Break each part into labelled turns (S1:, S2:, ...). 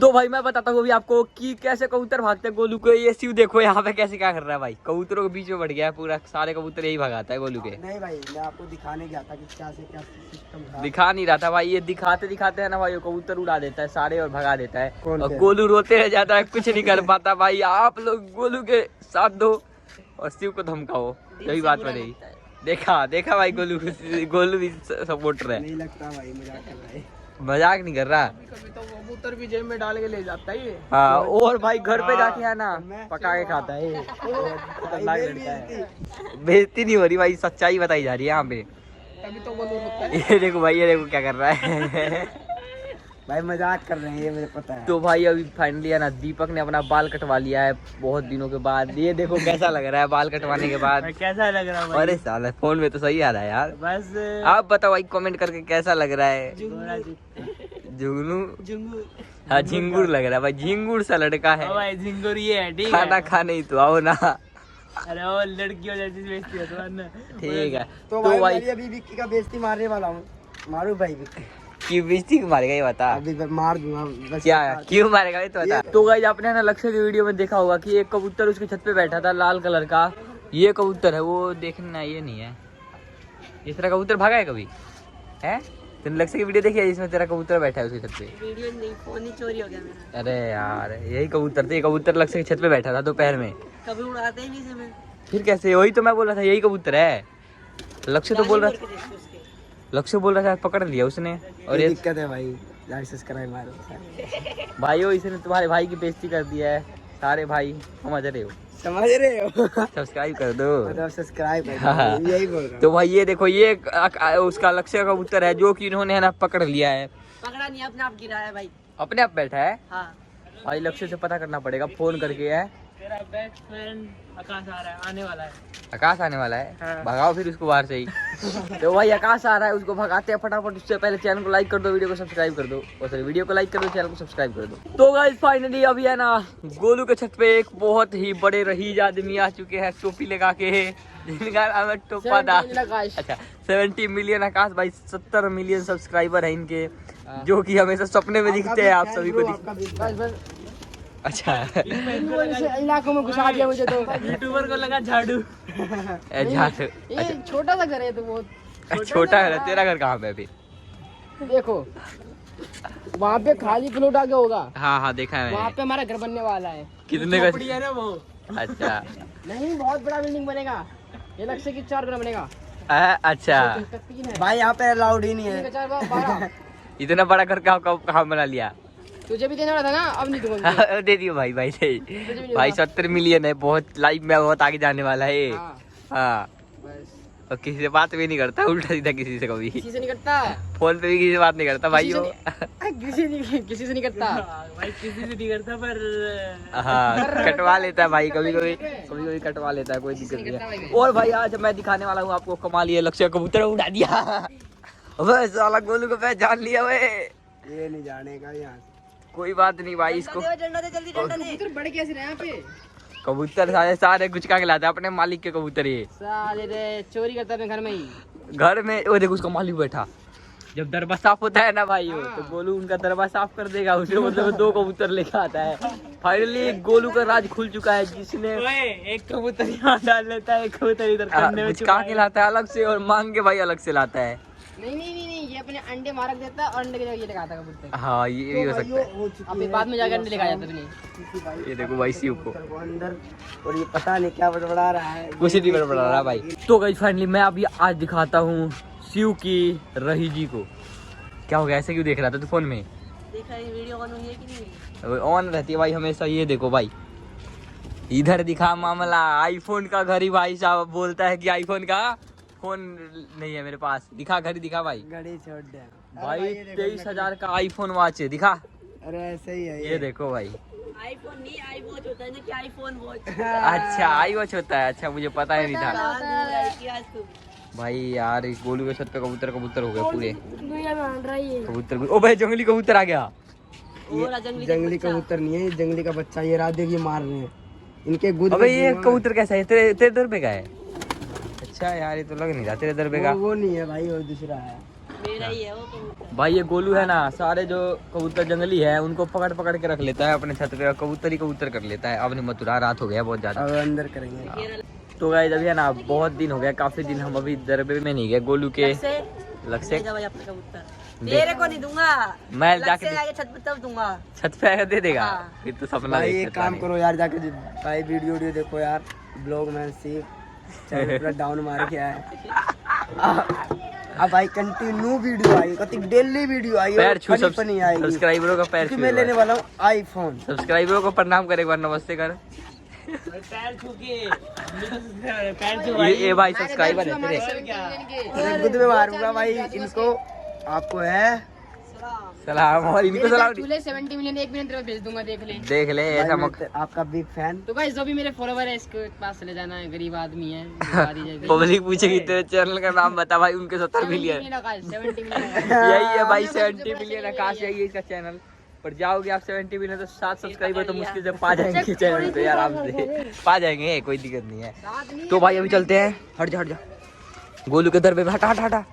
S1: तो भाई मैं बताता हूँ अभी आपको कि कैसे कबूतर भागते हैं गोलू को। ये शिव देखो यहाँ पे कैसे क्या कर रहा है भाई, कबूतरों के बीच में बढ़ गया है पूरा, सारे कबूतर यही भगाता है गोलू के।
S2: नहीं भाई, मैं आपको दिखाने गया था कि क्या से क्या सिस्टम था।
S1: दिखा नहीं रहा था भाई, ये दिखाते दिखाते है ना भाई, कबूतर उड़ा देता है सारे और भगा देता है।
S2: कौन
S1: और गोलू रोते रह जाता है, कुछ नहीं कर पाता भाई। आप लोग गोलू के साथ दो और शिव को धमकाओ, यही बात बनेगी। देखा भाई, गोलू भी सपोर्टर है।
S2: नहीं लगता भाई, मजाक कर रहा है।
S1: मजाक नहीं कर रहा।
S3: कभी तो कबूतर भी जेब में डाल के ले जाता है ये।
S1: हाँ, और भाई घर पे जाके है ना पका के खाता है ये। खतरनाक लड़का है। बेइज्जती नहीं हो रही भाई, सच्चाई बताई जा रही है यहाँ पे।
S3: कभी तो गोलू रोता है।
S1: ये देखो भाई, ये देखो क्या कर रहा है।
S2: भाई मजाक कर रहे हैं, ये मुझे पता है।
S1: तो भाई अभी फाइनली है ना दीपक ने अपना बाल कटवा लिया है बहुत दिनों के बाद। ये देखो कैसा लग रहा है बाल कटवाने के बाद।
S3: कैसा लग रहा है?
S1: अरे साला फोन में तो सही आ रहा है यार।
S3: बस
S1: आप बताओ भाई कमेंट करके कैसा लग रहा है। जुगनू हाँ, झिंगुर लग रहा है भाई, झिंगुर सा लड़का है
S3: भाई। झिंगुर ये है, ठीक
S1: खाना खाने ही तो आओ ना।
S3: अरे वो लड़कियों जैसी बेइज्जती है तो ना।
S1: ठीक है
S2: तो भाई अभी विक्की का बेइज्जती मारने वाला हूँ। मारू भाई विक्की
S1: की बेइज्जती मारेगा ये बता।
S2: अभी मार दूंगा बस।
S1: क्या क्यों मारेगा ये तो बता। तो गाइस आपने ना लक्ष्य की वीडियो में देखा होगा कि एक कबूतर उसके छत पे बैठा था लाल कलर का। ये कबूतर है वो, देखना ये नहीं है। इस तरह कबूतर भागा है कभी है? तुमने लक्ष्य की वीडियो देखी है जिसमें तेरा कबूतर बैठा है उसके छत पे?
S3: वीडियो नहीं, फोन ही चोरी हो गया मेरा।
S1: अरे यार यही कबूतर थे, कबूतर लक्ष्य की छत पे बैठा था दोपहर में।
S3: कभी उड़ाते ही नहीं से मैं।
S1: फिर कैसे? वही तो मैं बोल रहा था, यही कबूतर है। लक्ष्य तो बोल रहा था, लक्ष्य बोल रहा था पकड़ लिया उसने। और ये
S2: दिक्कत है भाई, लाइक सब्सक्राइब मारो
S1: भाई वो इसने तुम्हारे भाई की बेइज्जती कर दिया है। सारे भाई समझ रहे हो,
S2: समझ रहे हो।
S1: सब्सक्राइब कर दो।
S2: सब्सक्राइब
S1: हाँ।
S2: यही बोल रहा हूँ।
S1: तो भाई ये देखो, ये उसका लक्ष्य का कबूतर है जो कि इन्होंने है ना पकड़ लिया है।
S3: पकड़ा नहीं, अपने आप गिरा है भाई।
S1: अपने आप बैठा है।
S3: हाँ
S1: भाई लक्ष्य से पता करना पड़ेगा फोन करके है।
S3: तेरा बेस्ट फ्रेंड आकाश आ रहा है, आने वाला है।
S1: आकाश आने वाला है।
S3: हाँ।
S1: भगाओ फिर उसको बाहर से ही। तो भाई आकाश आ रहा है, उसको भगाते हैं फटाफट। उससे पहले चैनल को लाइक कर दो, वीडियो को सब्सक्राइब कर दो। और सॉरी वीडियो को लाइक कर दो, चैनल को सब्सक्राइब कर दो। तो गाइस फाइनली अभी है ना गोलू के छत पे एक बहुत ही बड़े रहीज आदमी आ चुके हैं टोपी लगा के, जिनका नाम है टोपा दास। अच्छा 70 मिलियन आकाश भाई, 70 मिलियन सब्सक्राइबर है इनके, जो कि हमेशा सपने में दिखते हैं आप सभी को। अच्छा
S2: इलाकों में घुसा दिया मुझे तो।
S3: यूट्यूबर को लगा झाड़ू।
S1: झाड़ू।
S2: ये छोटा सा घर है तो बहुत
S1: छोटा है तेरा घर कहाँ पे अभी?
S2: देखो वहाँ पे खाली प्लॉट आगे होगा।
S1: हाँ देखा है
S2: वहाँ
S1: मैंने।
S2: पे हमारा घर बनने वाला है।
S1: कितने का?
S3: झोपड़ी है ना वो।
S1: अच्छा
S2: नहीं, बहुत बड़ा बिल्डिंग बनेगा। ये लक्ष्य की 4 घर बनेगा।
S1: अच्छा
S2: भाई यहाँ पे अलाउड ही नहीं है।
S1: इतना बड़ा घर कहाँ बना लिया?
S2: तुझे भी देने वाला था ना, अब नहीं दूंगा।
S1: दे दियो भाई, भाई सही भाई। 70 मिलियन है, बहुत लाइफ में बहुत आगे जाने वाला है। हाँ और किसी से बात भी नहीं करता, उल्टा सीधा किसी से कभी।
S2: किसी से नहीं करता,
S1: फोन पे भी किसी से बात नहीं करता भाई वो।
S2: किसी से नहीं करता
S3: भाई, किसी से नहीं करता पर
S1: हाँ कटवा लेता है भाई, कभी कभी कटवा लेता है, कोई दिक्कत नहीं है। और भाई आज मैं दिखाने वाला हूँ आपको कमाल, ये लक्ष्य कबूतर उड़ा दिया। बस साला गोलू को पहचान लिया वे।
S2: ये नहीं जानेगा यहाँ।
S1: कोई बात नहीं भाई, इसको
S2: कबूतर बड़े कैसे रहे यहाँ पे?
S1: कबूतर सारे गुचका के लाते हैं, अपने मालिक के कबूतर ये।
S2: साले रे चोरी करता है घर में ही।
S1: घर में वो देखो उसका मालिक बैठा। जब दरबार साफ होता है ना भाई वो, तो गोलू उनका दरबार साफ कर देगा, उसके मतलब 2 कबूतर लेके आता है। फाइनली गोलू का राज खुल चुका है, जिसने
S3: एक कबूतर यहाँ डाल लेता है, एक कबूतर इधर करने में
S1: गुचका के लाता है अलग से, और मांग के भाई अलग से लाता है।
S2: नहीं, ये अपने अंडे मारक देता है और अंडे की जगह ये लगाता है कबूतर।
S1: हाँ ये भी हो सकता है।
S2: अभी बाद में जाकर अंडे लेके आ जाता है अपने।
S1: ये देखो भाई शिव को
S2: अंदर, और ये पता नहीं क्या बड़बड़ा रहा है।
S1: कुछ नहीं बड़ा रहा भाई। तो गाइस फाइनली मैं अभी आज दिखाता हूँ शिव की रही जी को। क्या हो गया, ऐसे क्यों देख रहा था तू फोन में?
S3: देखा ये वीडियो ऑन हुई है कि नहीं?
S1: ऑन रहती है भाई हमेशा। ये देखो भाई, इधर दिखा मामला, आईफोन का घर ही भाई साहब बोलता है कि आईफोन का फोन नहीं है मेरे पास। दिखा घड़ी दिखा भाई,
S2: घड़ी छोड़ दे
S1: भाई 23,000 का आईफोन वॉच है, दिखा।
S2: अरे ऐसे ही है
S1: ये देखो भाई,
S3: आईफोन नहीं, आई वॉच होता है ना, कि आईफोन वॉच।
S1: अच्छा आई वॉच होता है। अच्छा मुझे पता ही नहीं था
S3: आज
S1: भाई। यार इस गोलू के छत पे कबूतर हो गए पूरे
S2: दुनिया में आन रहा है ये।
S1: कबूतर। ओ भाई जंगली कबूतर आ गया।
S2: जंगली कबूतर नहीं है, जंगली का बच्चा। ये रात देखिए मार रहे हैं इनके गुद।
S1: अबे ये कबूतर कैसा है? तेरे दर पे का है? अच्छा यार ये तो लग नहीं रहा तेरे दर पे का।
S2: वो नहीं है भाई, वो दूसरा है।
S3: मेरा ही है वो कबूतर।
S1: भाई ये गोलू है ना, सारे जो कबूतर जंगली है उनको पकड़ पकड़ के रख लेता है अपने छत पे, और कबूतर ही कबूतर कर लेता है। अब नहीं मथुरा, रात हो गया बहुत ज्यादा।
S2: अब अंदर करेंगे।
S1: तो गाइस अभी है ना बहुत दिन हो गया, काफी दिन हम अभी दरबे में नहीं गए गोलू के लग से।
S3: भाई अपने कबूतर तेरे को नहीं दूंगा,
S1: मैं
S3: लग
S1: जाके
S3: से आगे छत पे तब दूंगा।
S1: छत पे आकर दे देगा।
S3: हाँ।
S1: फिर तो सपना
S2: भाई
S1: देख
S2: एक
S1: सकता
S2: काम
S1: नहीं।
S2: करो यार, जाके भाई वीडियो देखो यार, ब्लॉग में सी चैनल पूरा डाउन मार के आया है। अब भाई कंटिन्यू वीडियो आई, कति डेली वीडियो आई,
S1: पैर छू
S2: फनी फनी आएगी।
S1: सब्सक्राइबरों का पैर
S2: क्योंकि
S1: छू
S2: मैं लेने वाला हूँ आईफोन।
S1: सब्सक्राइबरों को प्रणाम करे, एक बार नमस्ते कर।
S3: पैर छू के पैर छू
S1: ये भाई सब्सक्राइबर है तेरे।
S2: खुद में मारूंगा भाई इनको, आपको है
S1: सलाम, और इनको सलाम।
S4: 70 मिलियन एक मिनट में भेज दूंगा,
S1: देख ले ऐसा
S2: भाई,
S1: मौका।
S2: आपका बिग फैन।
S4: तो गाइस जो भी मेरे फॉलोवर है इसके पास चले जाना है, गरीब आदमी है, दिखा दीजिए।
S1: पब्लिक पूछेगी तेरे चैनल का नाम बता भाई, उनके 70 मिलियन
S4: 70 मिलियन
S1: यही है भाई, 70 मिलियन आकाश, यही है इसका चैनल। पर जाओगे आप 70 मिलियन तो 7 सब्सक्राइबर तो मुश्किल से पा जाएंगे चैनल पे आराम से, पा जाएंगे, कोई दिक्कत नहीं है। तो भाई अभी चलते हैं, हट जा गोलू के दरबे में, हटा हटा हटा।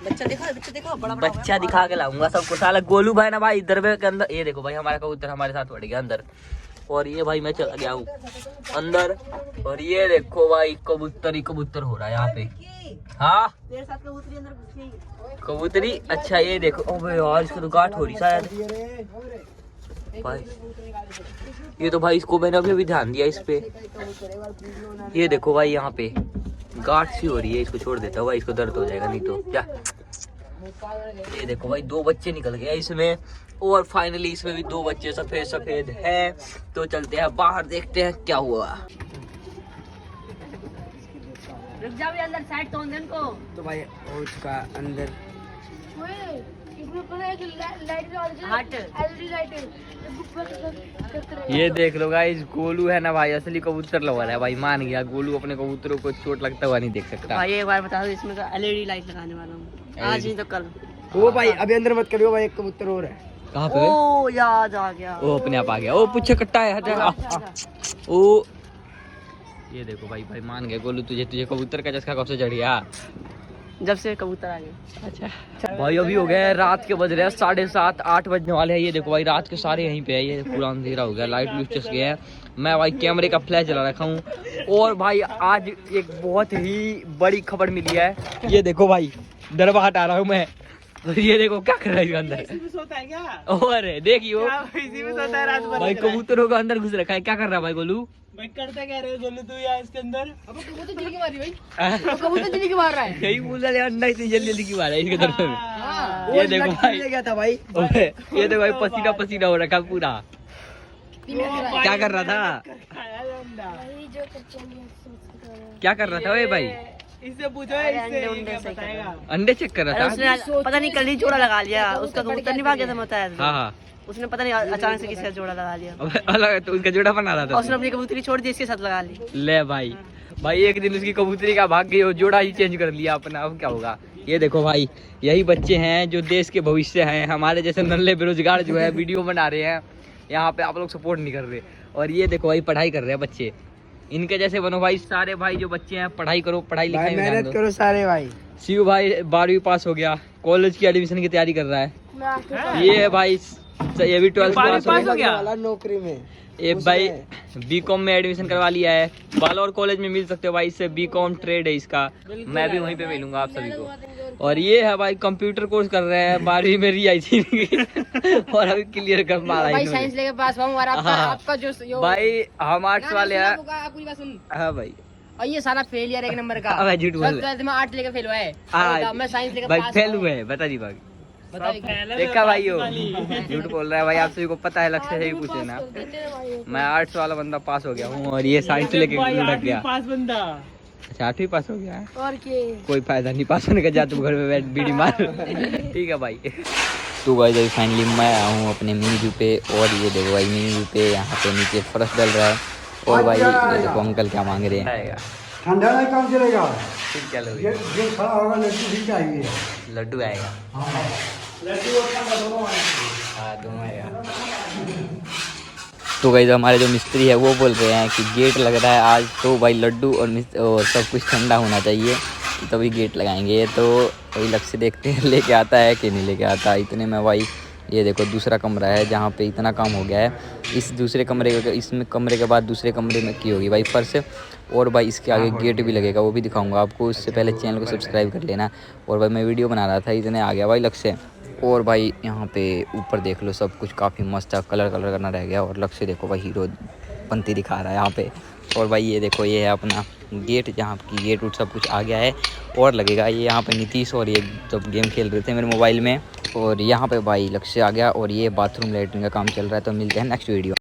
S3: बच्चा देखो बड़ा बड़ा
S1: बच्चा दिखा के लाऊंगा सबको। साला गोलू भाई ना भाई दरबे के अंदर, ये देखो भाई हमारा कबूतर हमारे साथ बढ़ गया अंदर, और ये भाई मैं चला गया हूँ अंदर, और ये देखो भाई कबूतर ही कबूतर हो रहा है यहाँ पे। हाँ
S3: तेरे साथ कबूतरी अंदर घुस गई।
S1: कबूतरी, अच्छा ये देखो, ओबे यार इसको तो गांठ हो रही शायद भाई। ये तो भाई इसको मैंने अभी ध्यान दिया इस पे, ये देखो भाई यहाँ पे गांठ सी हो रही है, इसको छोड़ देता हूँ भाई, इसको दर्द हो जाएगा नहीं तो क्या। ये देखो भाई 2 बच्चे निकल गए इसमें, और फाइनली इसमें भी 2 बच्चे सफेद सफेद हैं। तो चलते हैं बाहर, देखते हैं क्या हुआ।
S4: रुक जा भी अंदर, साइड तो अंदर को।
S2: तो भाई हो चुका अंदर।
S1: ये देख लो गाइस, गोलू है ना भाई असली कबूतर लवर है भाई, मान गया गोलू, अपने कबूतरों को चोट लगता हुआ नहीं देख सकता।
S3: भाई एक बार बता दो, इसमें तो एलईडी लाइट लगाने वाला हूँ आज नहीं तो कल।
S2: वो भाई अभी अंदर मत करियो भाई, एक कबूतर और है।
S1: कहाँ पे?
S3: ओ याद आ गया,
S1: वो अपने आप आ गया, वो पीछे कट्टा है, हटा। ओ ये देखो भाई, भाई मान गया गोलू, तुझे कबूतर का चस्का कब से चढ़ गया?
S3: जब से कबूतर आ गए।
S1: अच्छा भाई अभी हो गया रात के बज रहे हैं 7:30 8 बजने वाले हैं। ये देखो भाई रात के सारे यहीं पे है, ये पूरा अंधेरा हो गया, लाइट लूट चस गया है। मैं भाई कैमरे का फ्लैश जला रखा हूँ, और भाई आज एक बहुत ही बड़ी खबर मिली है। ये देखो भाई दरबा हटा रहा हूँ मैं, और ये देखो क्या कर रहा है इसके अंदर,
S3: इसी में सोता है क्या?
S1: और देखियो
S3: इसी में सोता है रात भर।
S1: भाई कबूतरों का अंदर घुस रखा है, क्या कर रहा है भाई गोलू?
S3: भाई करता क्या रहे गोलू तू यार इसके अंदर?
S4: कबूतर चिल्ली की मारी भाई, कबूतर चिल्ली की मार रहा है।
S1: यही बोल रहा है, अंडा इतनी जल्दी जल्दी क्यों आ रहा है इसके दरबे में?
S4: हाँ।
S1: ये देखो भाई,
S2: ले गया था भाई।
S1: ओए, ये देखो भाई पसीना पसीना हो रखा है पूरा। क्या कर रहा था? क्या कर रहा था ओए भाई?
S3: इससे पूछो, इससे बताएगा।
S1: अंडे चेक कर रहा था।
S3: उसने पता नहीं कल ही जोड़ा लगा लिया, उसका कबूतर नहीं भाग गया था बताया था।
S1: हाँ हाँ,
S3: उसने पता नहीं अचानक से किसका जोड़ा लगा लिया,
S1: अबे अलग है, तो उसका जोड़ा बना रहा
S3: और
S1: था।
S3: उसने अपनी कबूतरी छोड़ दी, इसके साथ लगा ली।
S1: ले भाई, भाई एक दिन उसकी कबूतरी का भाग गई और जोड़ा ही चेंज कर लिया अपना, अब क्या होगा। ये देखो भाई, यही बच्चे हैं जो देश के भविष्य हैं, हमारे जैसे नन्हे बेरोजगार जो है वीडियो बना रहे हैं यहाँ पे, आप लोग सपोर्ट नहीं कर रहे। और ये देखो भाई पढ़ाई कर रहे हैं बच्चे, इनके जैसे बनो भाई, सारे भाई जो बच्चे हैं पढ़ाई करो, पढ़ाई
S2: भाई
S1: लिखाई में ध्यान
S2: मेहनत
S1: दो।
S2: करो सारे भाई।
S1: शिव भाई 12वीं पास हो गया, कॉलेज की एडमिशन की तैयारी कर रहा है। ये है भाई, ये भी 12th पास हो गया।
S2: वाला नौकरी में
S1: ये भाई बीकॉम में एडमिशन करवा लिया है, बालोर कॉलेज में मिल सकते हो भाई, इससे बीकॉम ट्रेड है इसका, मैं भी वहीं पे मिलूंगा आप सभी को। और ये है भाई कंप्यूटर कोर्स कर रहे हैं, 12वीं में री आई थी और अभी क्लियर कर पा रहा
S4: भाई
S1: है।
S4: साइंस लेके पास हुआ और आपका
S1: हाँ।
S4: आपका जो
S1: भाई हम आर्ट्स वाले हैं।
S4: आप पूरी बात सुन,
S1: हाँ भाई,
S4: और ये सारा फेलियर एक नंबर का।
S1: अब झूठ बोल रहे।
S4: 12th में 8 लेके फेल हुआ है,
S1: हाँ,
S4: मैं साइंस लेके
S1: भाई
S4: पास
S1: फेल
S4: हुआ।
S1: हुए हैं, बता दी भाई,
S4: बताइए।
S1: देखा भाई हो झूठ बोल रहा है भाई, आप सभी को पता है, लक्ष्य से ही पूछे ना। मैं आर्ट्स वाला बंदा पास हो गया हूँ, और ये साइंस लेके लग गया।
S3: पास बंदा।
S1: अच्छा 8वीं पास हो गया है,
S4: और के
S1: कोई फायदा नहीं पास होने का, जा तू घर में बैठ बीड़ी मार। ठीक है भाई। तो भाई जब फाइनली मैं आया हूँ अपने मिनी व्यू पे, और ये देखो भाई मिनी व्यू पे यहाँ पे नीचे फर्श डल रहा है, और भाई ये देखो अंकल क्या मांग रहे हैं।
S2: ठंडा में काम चलेगा,
S1: ठीक चलो,
S2: जो खड़ा होगा लड्डू भी चाहिए।
S1: लड्डू आएगा। हाँ दोनों आएगा। तो गाइस हमारे जो मिस्त्री है वो बोल रहे हैं कि गेट लग रहा है आज, तो भाई लड्डू और सब कुछ ठंडा होना चाहिए, तभी गेट लगाएंगे। तो वही लक्ष्य देखते हैं लेके आता है कि नहीं लेके आता। इतने में भाई ये देखो दूसरा कमरा है जहाँ पे इतना काम हो गया है। इस दूसरे कमरे के इसमें कमरे के बाद दूसरे कमरे में की होगी भाई फर्श, और भाई इसके आगे गेट भी लगेगा, वो भी दिखाऊंगा आपको। उससे पहले चैनल को सब्सक्राइब कर लेना। और भाई मैं वीडियो बना रहा था, इतने आ गया भाई लक्ष्य। और भाई यहाँ पे ऊपर देख लो सब कुछ काफ़ी मस्त है, कलर करना रह गया। और लक्ष्य देखो भाई हीरो पंती दिखा रहा है यहाँ पे। और भाई ये देखो ये है अपना गेट, जहाँ की गेट उट सब कुछ आ गया है और लगेगा। ये यहाँ पे नीतीश और ये जब गेम खेल रहे थे मेरे मोबाइल में। और यहाँ पे भाई लक्ष्य आ गया और ये बाथरूम लैट्रिन का काम चल रहा है। तो मिलते हैं नेक्स्ट वीडियो।